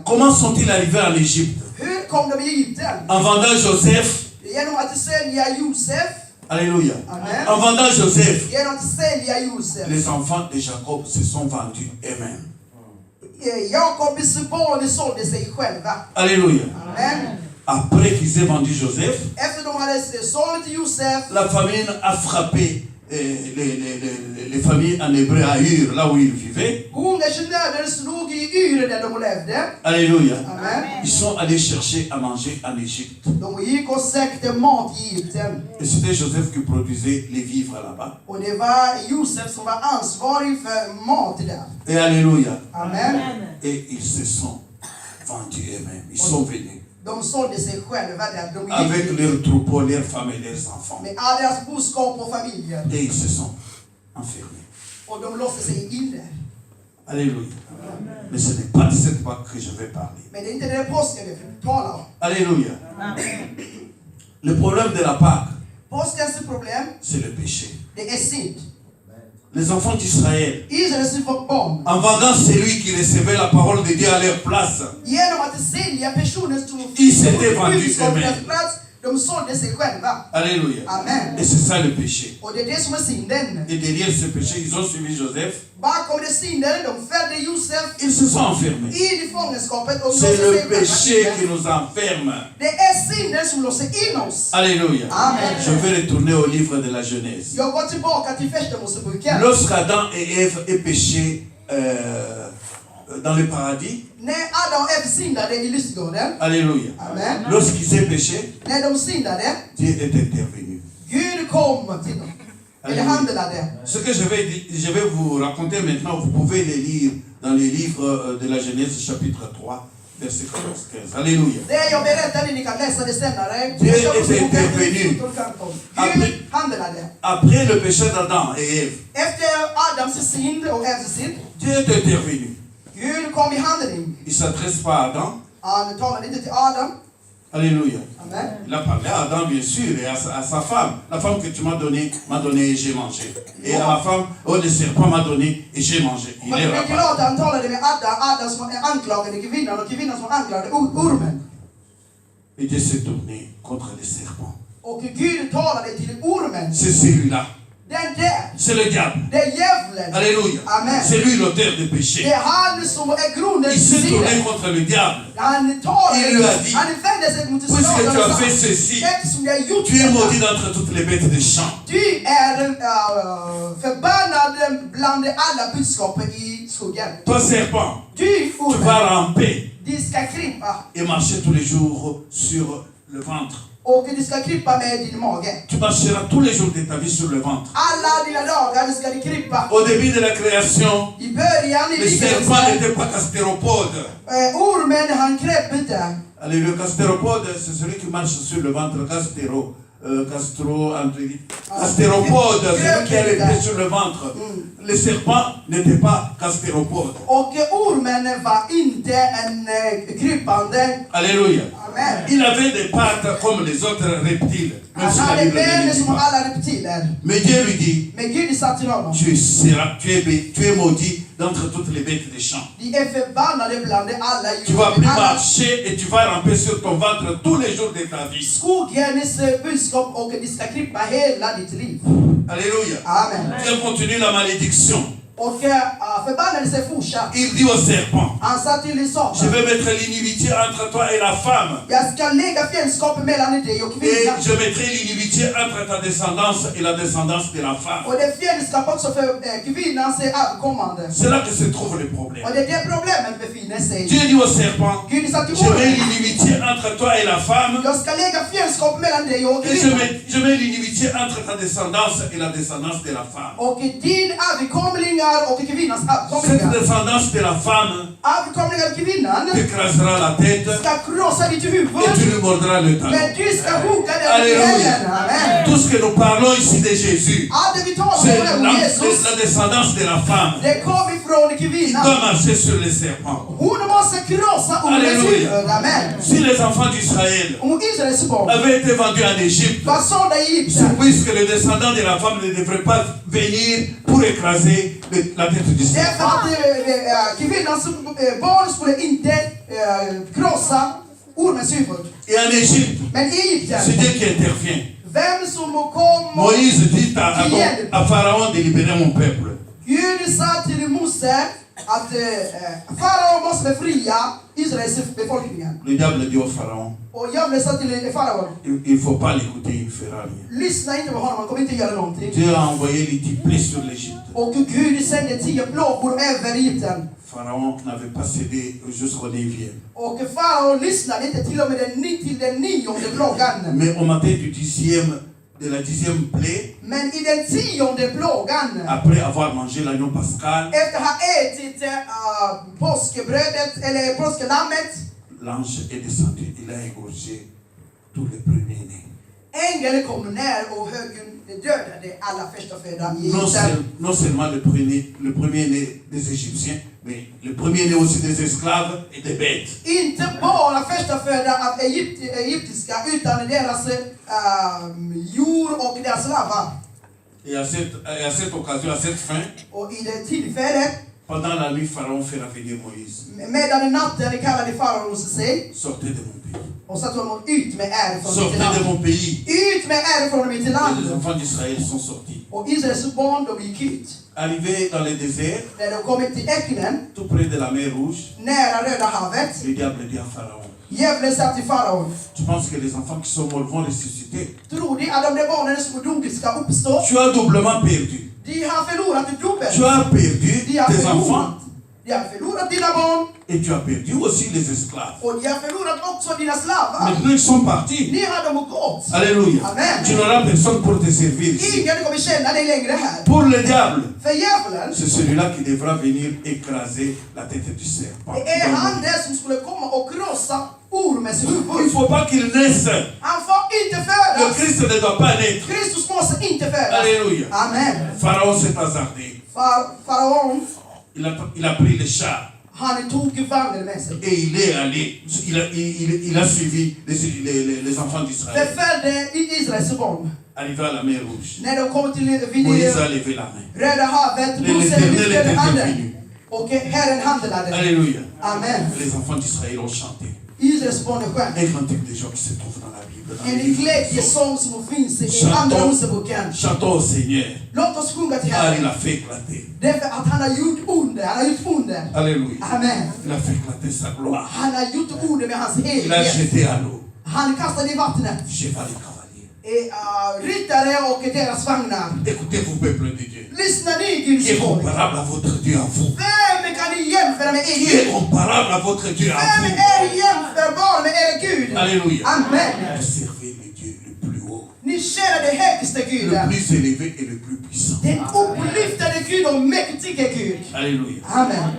Comment sont-ils arrivés en Égypte? En vendant Joseph. Alléluia. Amen. En vendant Joseph, les enfants de Jacob se sont vendus eux-mêmes. Alléluia. Amen. Après qu'ils aient vendu Joseph, la famine a frappé les familles en hébreu à Ur, là où ils vivaient. Alléluia. Amen. Ils sont allés chercher à manger en Égypte. Et c'était Joseph qui produisait les vivres là-bas. Et alléluia. Amen. Et ils se sont vendus eux-mêmes. Ils sont venus. De sålde sig själva där. De Avec leurs troupeaux, leurs femmes et leurs enfants. Med alla deras boskap och familjer. Et ils se sont enfermés. Och de låste sig inne. Alléluia. Mais ce n'est pas de cette Pâque que je vais parler. Men det är inte det påsken vi talar om. Alléluia. Le problème de la Pâque, Påskens problem, c'est le péché. det är synd. Les enfants d'Israël, Israels barn. en vendant celui qui recevait la parole de Dieu à leur place, Genom att sälja personen som Ils s'étaient vendus på deras eux-mêmes. plats, de sålde sig själva. Alléluia. Amen. Et c'est ça le péché. Och det är det som är synden. Et derrière ce péché, ils ont suivi Joseph. Bakom det synden, de följde Josef Ils se sont enfermés. in i fångenskapet och C'est låste le sig péché själva qui inne. nous enferme. Det är synden som låser in oss. Alléluia. Amen. Je vais retourner au livre de la Genèse. Jag går tillbaka till första Moseboken. Lorsqu'Adam et Ève est péché dans le paradis, När Adam och Eva syndade i lustgården. alléluia. Amen. Lorsqu'ils ont péché, När de syndade, Dieu est intervenu. Gud kom till dem. Eller handlade. Ce que je vais vous raconter maintenant, vous pouvez le lire dans les livres de la Genèse chapitre 3, verset 14-15. Alléluia. Det jag berättade, ni kan läsa det senare. Dieu est intervenu. Gud handlade. Après le péché d'Adam et Ève, Efter Adams synd och Evas synd, Dieu est intervenu. Gud kom i handling. Il ne s'adresse pas à Adam. Han talade inte till Adam. Alléluia. Amen. Il a parlé à Adam, bien sûr, et à sa femme. La femme que tu m'as donnée et j'ai mangé. Et à la femme, le serpent m'a donné et j'ai mangé. Il est Men det är là-bas. klart han talade med Adam som anklagade kvinnan och kvinnan som anklagade ormen. Et Dieu s'est tourné contre le serpent. Och Gud talade till ormen. C'est celui-là. Den där, C'est le diable. det är djävulen. Alléluia. Amen. C'est lui l'auteur du Det péché. är han som är grunden Il till s'est tourné synden. contre le diable. Han talade, Il lui a dit, han vände sig mot puisque tu as Satan. fait ceci, Eftersom jag har gjort tu es maudit detta, d'entre toutes les bêtes des champs. du är förbannad bland alla budskapen i skogen. Toi, serpent, Du, tu ormen, vas ramper de ska krympa. et marcher tous les jours sur le ventre. Och du ska krympa med din mage. Tu marcheras tous les jours de ta vie sur le ventre. Alla dina dagar ska du krympa. Au début de la création, I början, i le serpent begynnelsen, n'était pas gastéropode. ormen han kröp inte. Allez, le gastéropode, c'est celui qui marche sur le ventre. Gastéropode, celui qui a les pieds sur le ventre. Le serpent n'était pas gastéropode. Och ormen var inte en krypande. Alléluia. Amen. Il avait des pattes comme les autres reptiles. Même Han si la hade Bible ne ben le dit som pas. alla reptiler. Mais Dieu lui dit, Men Gud sa till honom. tu es maudit d'entre toutes les bêtes des champs. De är förbannade bland alla Tu vas plus djur. Alla marcher et tu vas ramper sur ton ventre tous les jours de ta vie. skogens budskap och de ska klippa hela ditt liv. Alléluia. Amen. Dieu continue la malédiction. Och förbannelsen fortsatte. Il dit au serpent, Han sa till je Satan. vais mettre l'inimitié entre toi et la femme. Jag ska lägga fiendskapet mellan dig och Et kvinnan. je mettrai l'inimitié entre ta descendance et la descendance de la femme. Och det är fiendskap också för kvinnans avkommande. C'est là que se trouve le problème. Och det är det problemet befinner sig. Dieu dit au serpent, Gud sa till je mets ormen. l'inimitié entre toi et la femme. Jag ska lägga fiendskap mellan dig och Et kvinnan. je mets l'inimitié entre ta descendance et la descendance de la femme. Och din avkomlingar och kvinnans Cette avkomlingar. descendance de la femme Avkomlingar kvinnan t'écrasera la tête ska krossa ditt et huvud. tu lui mordras le talon. Men du ska hugga den i Alléluia. hälen. Amen. Tout ce que nous parlons ici de Jésus, Allt det vi talar c'est om Jesus, la descendance de la femme det kom ifrån qui kvinnan. doit marcher sur les serpents. Hon måste krossa ormens Alléluia. huvud. Amen. Si les enfants d'Israël Om Israels barn avaient été vendus en Égypte, var sålda i c'est Egypten, puisque les descendants de la femme ne devraient pas venir pour écraser la tête du serpent. Därför att kvinnans barn skulle inte krossa ormens huvud. Et en Égypte, Men i Egypten, c'est Dieu qui intervient. vem som kom Moïse dit à Pharaon de libérer mon peuple. Gud sa till Mose att farao måste befria Israels befolkningen. Le diable dit au Pharaon, Och jag sa till farao, il ne faut pas l'écouter, il ne fera rien. lyssna inte på honom, han kommer inte göra någonting. Dieu a envoyé les 10 plaies sur l'Égypte. Och Gud sände 10 plågor över Egypten. Pharaon n'avait pas cédé jusqu'au 9e. Och farao lyssnade inte till och med till den 9:e plågan. Mais au matin de la 10e plaie, Men i den 10:e plågan, après avoir mangé l'agneau pascal, efter att ha ätit påskbrödet eller påsklammet, l'ange est descendu, il a égorgé tous les premiers-nés. ängeln kom ner och dödade alla förstfödda i Egypten. Non seulement le premier-né des Égyptiens, mais le premier-né aussi des esclaves et des bêtes. Inte bara förstfödda av egyptiska utan deras djur och deras slavar. Et à cette occasion, à cette fin, Och i det tillfället, pendant la nuit, Pharaon fait revenir Moïse. medan i natten kallade farao sig Sortez de mon pays. och sa till honom, ut med er från mitt Sortez de land. mon pays. Ut med er från mitt Et les land. enfants d'Israël sont sortis. Och Israels barn, de gick ut. Arrivés dans le désert, När de kommit till öknen, tout près de la mer Rouge, nära Röda havet, le diable dit à Pharaon, djävulen sa till farao, tu penses que les enfants qui sont morts vont ressusciter? tror de att de där barnen som dog ska uppstå? Tu as doublement perdu. De har förlorat dubbelt. Tu as perdu De har tes enfants De har förlorat dina barn et tu as perdu aussi les esclaves. och de har förlorat också dina slavar. Maintenant, ils sont partis. Ni har dem gått. Alléluia. Amen. Tu n'auras personne pour te servir ici. Ingen kommer känna dig längre här. Pour le diable, För djävulen, c'est celui-là qui devra venir écraser la tête du serpent. det är han där som skulle komma och krossa ormens Il huvud. ne faut pas qu'il naisse. Han får inte Le födas. Christ ne doit pas naître. Kristus måste inte födas. Alléluia. Amen. Pharaon s'est hasardé. Faraon, Il a pris le char han tog vagnen med sig. et il est allé. Il a suivi les enfants d'Israël. Förföljde Israels barn. Arrivé à la mer Rouge, När de kom till Moïse a levé la main. Röda havet, Mose lyfte handen. Och Herren handlade. Alléluia. Amen. Les enfants d'Israël ont chanté. Israels barn sjöng. Un cantique de joie qui se trouve dans la Bible. Dans En le livre. glädjesång som finns i Andra Moseboken. Chantons au Seigneur. Låt oss sjunga till Car il Herren. a fait éclater. Därför att han har gjort under. Han har gjort under. Alléluia. Amen. Il a fait éclater sa gloire. Han har gjort under med hans Il a helighet. jeté à l'eau. Han kastade i vattnet. Cheval et cavalier. Ryttare och deras vagnar. Écoutez-vous, peuple de Dieu. Lyssna ni, Qui Guds est folk. comparable à votre Dieu en vous? Vem kan ni jämföra med er Qui est Gud? comparable à votre Dieu en Vem vous? är jämförbar med er Gud? Alléluia. Amen. Vous servez le Dieu le plus haut, Ni tjänar det högsta le Guden. plus élevé et le plus puissant. Den upplyftade Gud och mäktige Gud. Alléluia. Amen.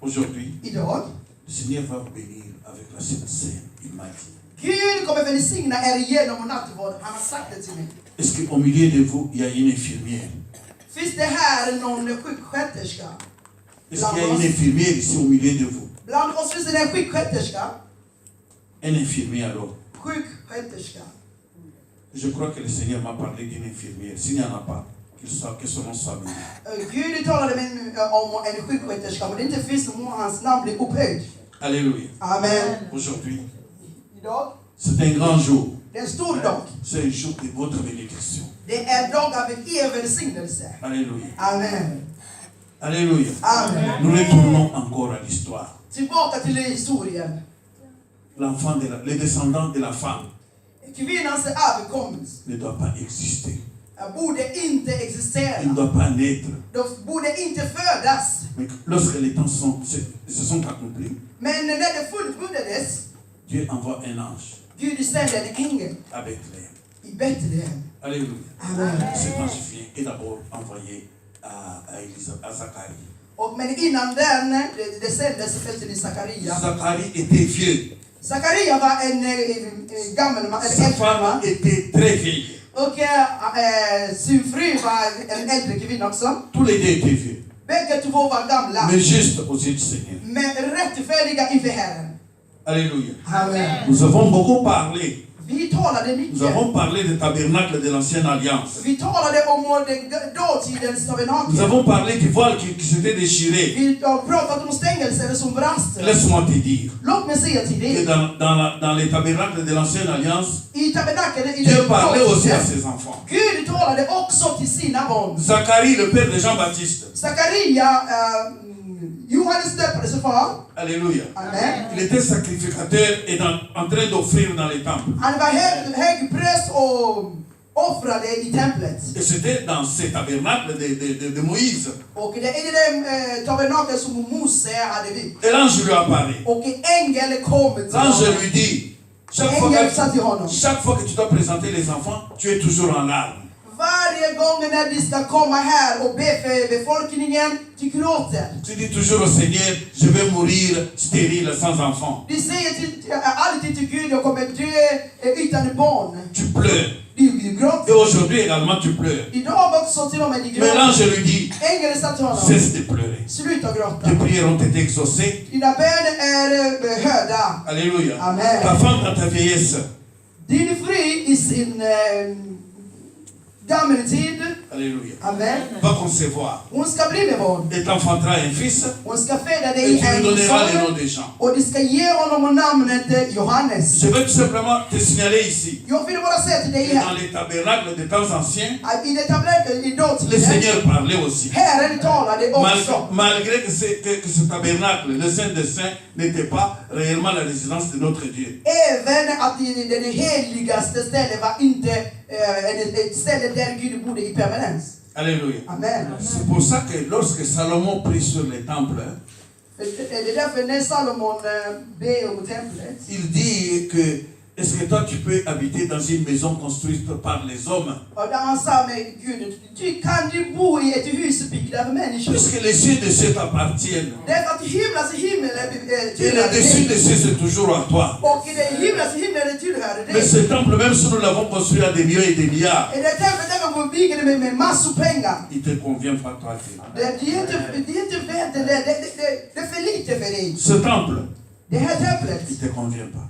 Aujourd'hui, Idag, le Seigneur va vous bénir avec la Sainte Seine. Il m'a dit. Gud kommer välsigna er genom nattvard. Han har sagt det till mig. Est-ce qu'au milieu de vous, il y a une infirmière? Finns det här någon sjuksköterska? Est-ce qu'il y a une infirmière ici au milieu de vous? Bland oss finns det en sjuksköterska. Un infirmier alors. Sjuksköterska. Je crois que le Seigneur m'a parlé d'une infirmière. S'il n'y en a pas, que son nom soit béni. Gud talade med om en sjuksköterska, men det inte finns någon hans namn blir upphöjt. Alléluia. Amen. Aujourd'hui, Idag, c'est un grand jour. det är en stor dag. C'est un jour de votre bénédiction. Det är dag av er välsignelse. Alléluia. Amen. Alléluia. Amen. Nous retournons encore à l'histoire. Tillbaka till historien. Les descendants de la femme Kvinnans avkomst ne doit pas exister. borde inte Il ne existera. doit pas naître. De borde inte födas. Mais lorsque les temps se sont accomplis, Men när det fullbordades, Dieu envoie un ange Gud sände en ängel à Bethléem. i Betlehem. Alléluia. Amen. Cet ange vient est d'abord envoyé à Zacharie. Men innan den, det sändes till Zakaria. Zacharie était vieux. Zakaria var en gammal man, Sa en äldre femme man. était très vieille. Och sin fru var en äldre kvinna också. Tous les deux étaient vieux. Bägge två var gamla. Mais juste aux yeux du Seigneur. Men rättfärdiga inför Herren. Alléluia. Amen. Nous avons beaucoup parlé Vi talade Nous mycket. avons parlé du tabernacle de l'ancienne alliance. Vi talade om dåtidens Nous tabernakel. avons parlé du voile qui s'était déchiré. Vi har pratat om stängelser som brast. Laisse-moi te dire Låt mig säga till que dig. dans les tabernacles de l'ancienne alliance, I tabernaklet i Dieu parlait aussi à dåtiden, ses enfants. Gud talade också till sina barn. Zacharie, le père de Jean-Baptiste, Zakaria, Johannes döpades far. alléluia, Amen. il était sacrificateur et en train d'offrir dans les temples. Han var högpräst och offrade i templet. Et c'était dans ces tabernacles de Moïse. Och det är det tabernaklet som Mose hade byggt. Et l'ange lui apparaît. Och en ängel kom till L'ange honom. lui dit, Ängel sa till honom. chaque fois que tu dois présenter les enfants, tu es toujours en larmes. Varje gång när de ska komma här och be för befolkningen, de gråter. Tu dis toujours au Seigneur, je vais mourir stérile sans enfant. De säger alltid till Gud, jag kommer dö utan barn. Tu pleures. De Et gråter. aujourd'hui également tu pleures. Idag också till och med de Mais l'ange gråter. lui dit, Ängeln sa till honom, cesse de pleurer. sluta gråta. Tes prières ont été exaucées. Dina böner är hörda. Alléluia. Amen. Ta femme dans ta vieillesse. Din fru i sin gammeltid, Alléluia. amen, Va concevoir. hon ska bli med barn. Et t'enfanteras un fils. Hon ska föda Et dig tu lui en donneras le nom son des gens. och de ska ge honom namnet Johannes. Je vais tout simplement te signaler ici. Jag vill bara säga till dig Que dans här, les tabernacles des temps anciens, att i det tabernaklet i le dåtiden, Seigneur parlait aussi. Herren talade också. Malgré que ce tabernacle, le Saint des Saints, n'était pas réellement la résidence de notre Dieu. Även att det heligaste stället var inte ett ställe där Gud bodde i permanens. Alléluia. Amen. C'est pour ça que lorsque Salomon prie sur les temples, Det är därför när Salomon ber om templet, il dit que est-ce que toi tu peux habiter dans une maison construite par les hommes? och där han sa med Gud, kan du bo i ett hus byggt av människor? Puisque les cieux de cieux t'appartiennent. Därför att himlas himmel Et tillhör le dessus dig. des cieux c'est toujours à toi. Och det himlas himmel tillhör Mais dig. ce temple, même si nous l'avons construit à des millions et des milliards, Det templet där man bygger med massor pengar. il te convient pas toi. Det är inte värt det. Det är för lite för dig. Ce temple, Det här templet, il te convient pas.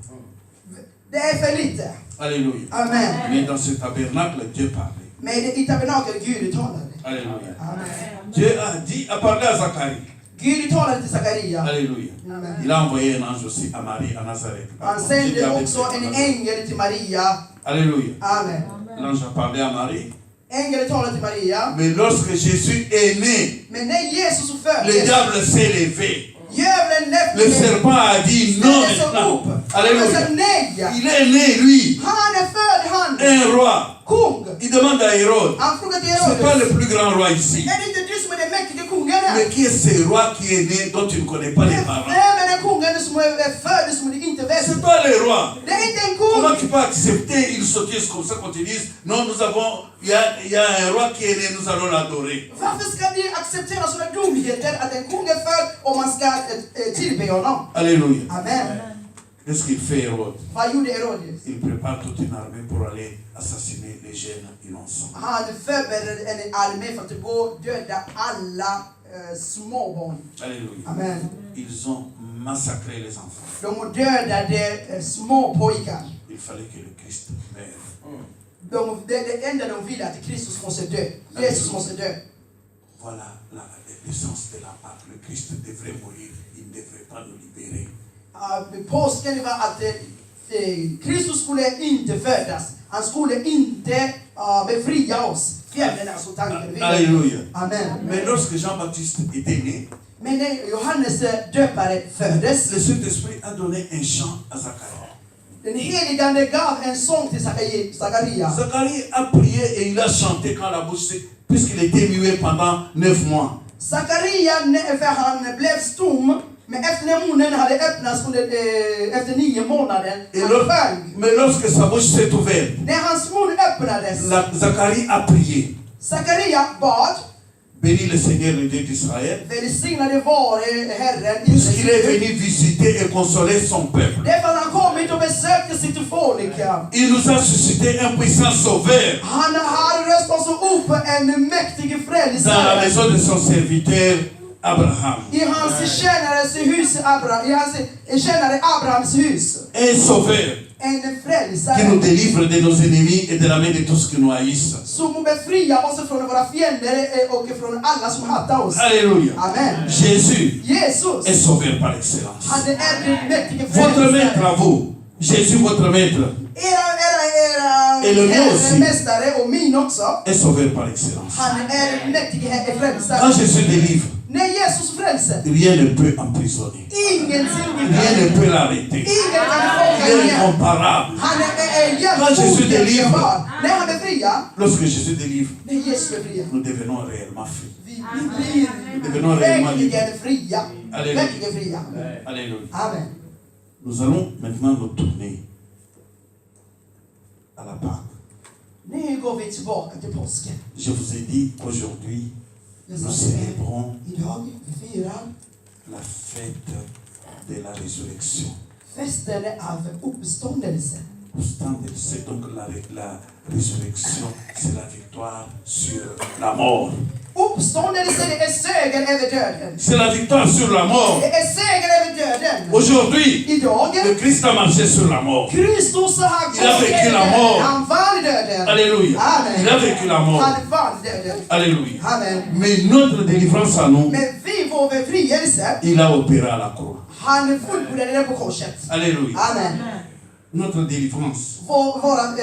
det är för lite. Alléluia. Amen. Mais dans ce tabernacle, Dieu parlait. Men i tabernaklet Gud talade. Alléluia. Amen. Dieu a parlé à Zacharie. Gud talade till Zakaria. Alléluia. Amen. Il a envoyé un ange aussi à Marie, à Nazareth. Han sände också en ängel till Maria. Alléluia. Amen. L'ange a parlé à Marie. Ängeln talade till Maria. Mais lorsque Jésus est né, Men när Jesus le föddes, diable s'est levé. djävulen Le serpent a dit non maintenant. Alléluia. Nej. Il est né, lui, Han är född, han. un roi. Kung. Il demande à Hérode. Han frågar till C'est pas Herodes. le plus grand roi ici. Är det inte du som är den mäktige kungen här? Mais qui est ce roi qui est né dont tu ne connais pas les parents? Vem är den kungen som är född som du inte vet? C'est pas le roi. Det är inte en Comment kung. tu peux accepter une sottise comme ça qu'on te dise non, il y a un roi qui est né, nous allons l'adorer. Varför ska ni acceptera sådana dumheter att en kung är född och man ska tillbe honom? Alléluia. Amen. Qu'est-ce qu'il fait Hérode? Vad gjorde Herodes? Il prépare toute une armée pour aller assassiner les jeunes innocents. Han förberedde en armé för att gå och döda alla småbarn. Alléluia. Amen. Ils ont massacré les enfants. De dödade små pojkar. Il fallait que le Christ meure. Det enda de ville att Kristus måste dö. Jesus måste dö. Voilà l'essence de la part. Le Christ devrait mourir. Il ne devrait pas nous libérer. Påsken var att Kristus skulle inte födas. Han skulle inte befria oss. Fjällen alltså tanken. Alléluia. Amen. Mais lorsque Jean-Baptiste était né, Men när Johannes döpare föddes, le Saint-Esprit a donné un chant à Zacharie. den heligande gav en sång till Zakaria. Zacharie a prié et il a chanté quand la bouche s'est... Puisqu'il était muet pendant 9 mois. Zakaria, för han blev stum, men efter när munnen hade öppnats efter 9 månader, han sjöng. Mais lorsque sa bouche s'est ouverte, När hans mun öppnades, Zacharie a prié. Zakaria bad, Bénis le Seigneur, le Dieu d'Israël, välsignade vare Herren, puisqu'il est venu visiter et consoler son peuple. därför han kommit och besökte sitt folk. Il nous a suscité un puissant sauveur Han har röstat så upp en mäktig dans la frälsare maison de son serviteur Abraham. i hans tjänares hus, i hans tjänare Abrahams hus. Un sauveur En qui frälsare nous délivre de nos ennemis et de la main de tous qui nous haïssent. som befriar oss från våra fiender och från alla som hatar oss. Alléluia. Amen. Jésus Jesus, est sauveur par excellence. han är den mäktige Votre maître frälsare. à vous, Jésus votre maître, Et le mien Herre, aussi. mästare och min också. est sauveur par excellence. Han är den mäktige Quand frälsare. Jésus délivre, När Jesus frälser, rien ne peut emprisonner. ingenting Rien ne peut l'arrêter. ingen kan Il fånga est igen. incomparable. Han är Quand Jésus délivre. jämförbar. När han befriar, Lorsque Jésus délivre, när Jesus befriar, nous devenons réellement fris. vi Nous blir devenons réellement libres. verkligen fria. Alléluia. Verkligen fria. Alléluia. Amen. Nous allons maintenant nous tourner à la Pâque. Nu går vi tillbaka till påsken. Je vous ai dit qu'aujourd'hui, Jag nous sa till er, célébrons idag vi firar la fête de la résurrection. festen av uppståndelse. C'est donc la résurrection, c'est la victoire sur la mort. Uppståndelse, det är seger över döden. C'est la victoire sur la mort. Det är seger över döden. Aujourd'hui, Idag, le Christ a marché sur la mort. Kristus har Il a vécu la mort. Han vann döden. Alléluia. Amen. Il a vécu la mort. Han vann döden. Alléluia. Amen. Mais notre délivrance à nous, Men vi, vår befrielse, il a opéré à la croix. han fullbordade det på korset. Alléluia. Amen. Notre délivrance. Våran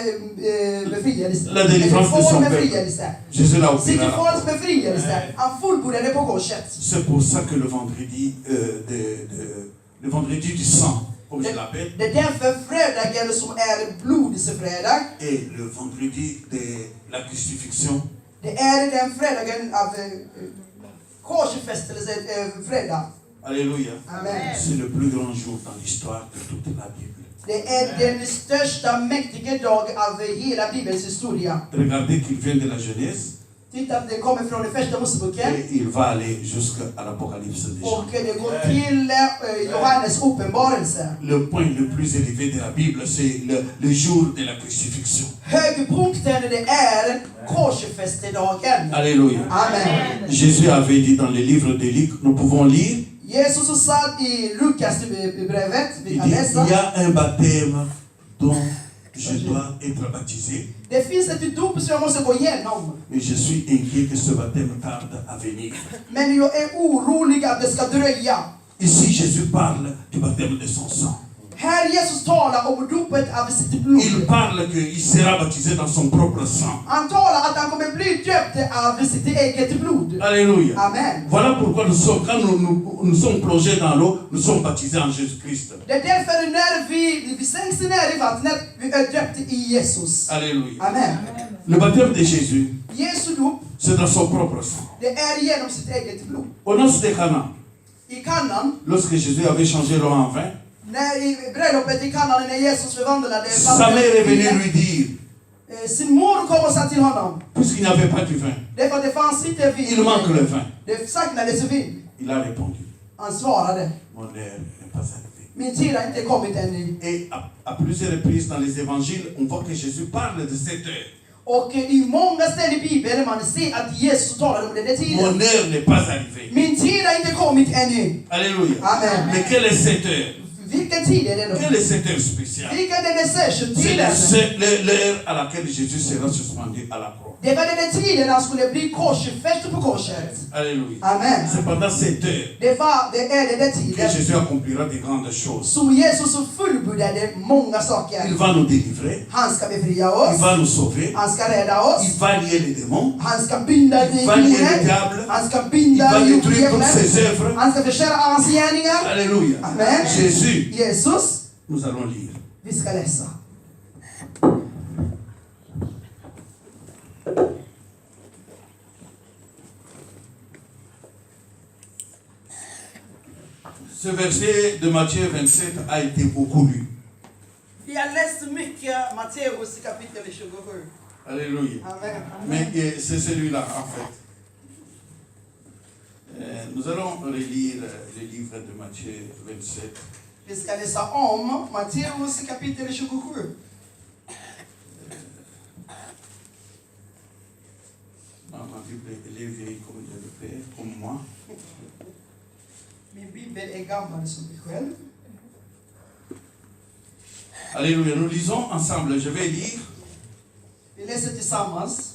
befrielse. La délivrance de son Vår peuple. befrielse. Jésus l'a opéré à la croix. Sittifons befrielse. Han fullbordade det på korset. C'est pour ça que le vendredi, le vendredi du sang, comme je l'appelle, Det är därför fredagen som är blodisefredag. et le vendredi de la crucifixion, Det är den fredagen av korsfästelse, fredag. alléluia, Amen. c'est le plus grand jour dans l'histoire de toute la Bible. Det är den största mäktiga dag av hela Bibelns historia. Regardez qu'il vient de la Genèse Titta, det kommer från den första Moseboken. et il va aller jusqu'à l'Apocalypse des gens. Och det går till Johannes uppenbarelse. Le point le plus élevé de la Bible, c'est le jour de la crucifixion. Högpunkten det är korsfästedagen. Alléluia. Amen. Jésus avait dit dans le livre de Luc, nous pouvons lire, Jesus sa i Lukas brevet, vi il kan dit, läsa. il y a un baptême dont je dois être baptisé, Det finns ett dop som jag måste gå igenom. mais je suis inquiet que ce baptême tarde à venir. Men jag är orolig att det ska dröja. Ici, Jésus parle du baptême de son sang. Här Jesus talar om dopet av sitt blod. Il parle qu'il sera baptisé dans son propre sang. Han talar att han kommer bli döpt av sitt eget blod. Alléluia. Amen. Voilà pourquoi nous sommes, quand nous sommes plongés dans l'eau, nous sommes baptisés en Jésus-Christ. Det är därför när vi sänks ner i vattnet, vi är döpta i Jesus. Alléluia. Amen. Le baptême de Jésus, Jesu dop, c'est dans son propre sang. det är genom sitt eget blod. Au noces de Cana, I Kanaan, lorsque Jésus avait changé l'eau en vin, när i bröllopet i Kanaan, när Jesus förvandlade sa mère est venue lui dire, sin mor kom och sa till honom, puisqu'il n'y avait pas du vin, därför att det fanns inte il manque vin. le vin. Det saknades vin. Il a répondu, Han svarade, mon heure n'est pas arrivée. min tid har inte kommit ännu. Et à plusieurs reprises dans les évangiles, on voit que Jésus parle de cette heure. Och i många ställen i Bibeln man ser att Jesus talade om den där tiden. Mon heure n'est pas arrivée. Min tid har inte kommit ännu. Alléluia. Amen. Mais quelle est cette heure? Vilken tid är det då? Quelle est cette heure spéciale? Vilken är den särskild tiden? C'est l'heure à laquelle Jésus sera suspendu à la croix. Det var den där tiden han skulle bli korsfäst på korset. Alléluia. Amen. C'est pendant cette heure Det är den där que tiden Jésus accomplira de grandes choses. som Jesus fullbordade många Il saker. va nous délivrer, Han ska befria il oss. va nous sauver, Han ska rädda oss. il va lier les démons, Han ska binda il va lier le djävulen. diable, Han ska il binda va détruire toutes djävulen. ses œuvres. Han ska förstöra hans gärningar. Alléluia. Amen. Jésus, Jesus, nous allons lire. vi ska läsa. Ce verset de Matthieu 27 a été beaucoup lu. Vi har läst mycket Matteus kapitel 27. Alléluia. Amen. Mais c'est celui-là, en fait. Nous allons relire le livre de Matthieu 27. Vi ska läsa om Matteus kapitel 27. Ma Bible, elle est vieille comme le Père, comme moi. Min bibel är gammal som mig själv. Alléluia. Nous lisons ensemble. Je vais lire Vi läser tillsammans.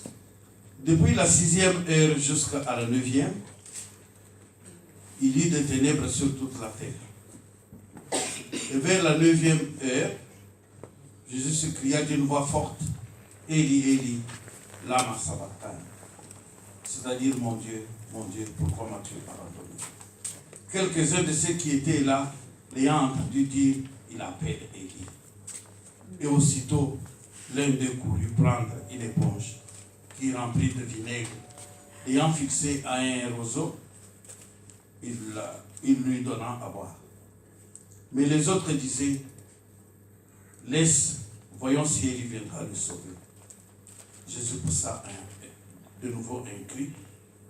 depuis la 6e heure jusqu'à la 9e. Il y eut des ténèbres sur toute la terre. Et vers la 9e heure, Jésus se cria d'une voix forte, Élie, Élie, lama sabachthani. C'est-à-dire, mon Dieu, pourquoi m'as-tu abandonné? Quelques-uns de ceux qui étaient là, l'ayant entendu dire, il appelle Élie. Et aussitôt, l'un d'eux courut prendre une éponge qui remplit de vinaigre. Ayant fixé à un roseau, il lui donna à boire. Mais les autres disaient, laisse, voyons si Élie viendra le sauver. Jésus poussa de nouveau un cri,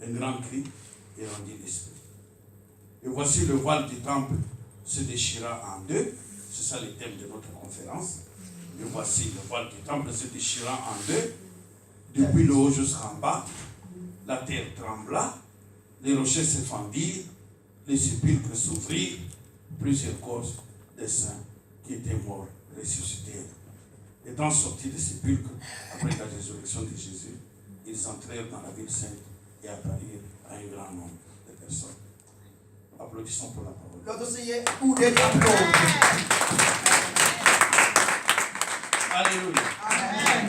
un grand cri, et rendit l'esprit. Et voici le voile du temple se déchira en deux. C'est ça le thème de notre conférence. Et voici le voile du temple se déchira en deux, depuis le haut jusqu'en bas. La terre trembla, les rochers se fendirent, les sépulcres s'ouvrirent, plusieurs corps des saints qui étaient morts ressuscitèrent. Étant sortis des sépulcres après la résurrection de Jésus, ils entrèrent dans la ville sainte et apparurent à un grand nombre de personnes. Applaudissons pour la parole. Låt oss ge ordet applåd. Alléluia. Amen.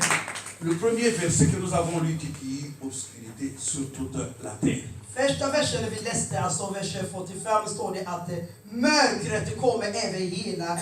Le premier verset que nous avons lu dit obscurité sur toute la terre. Första versen vi läste, alltså vers 45, står det att mörkret kommer över hela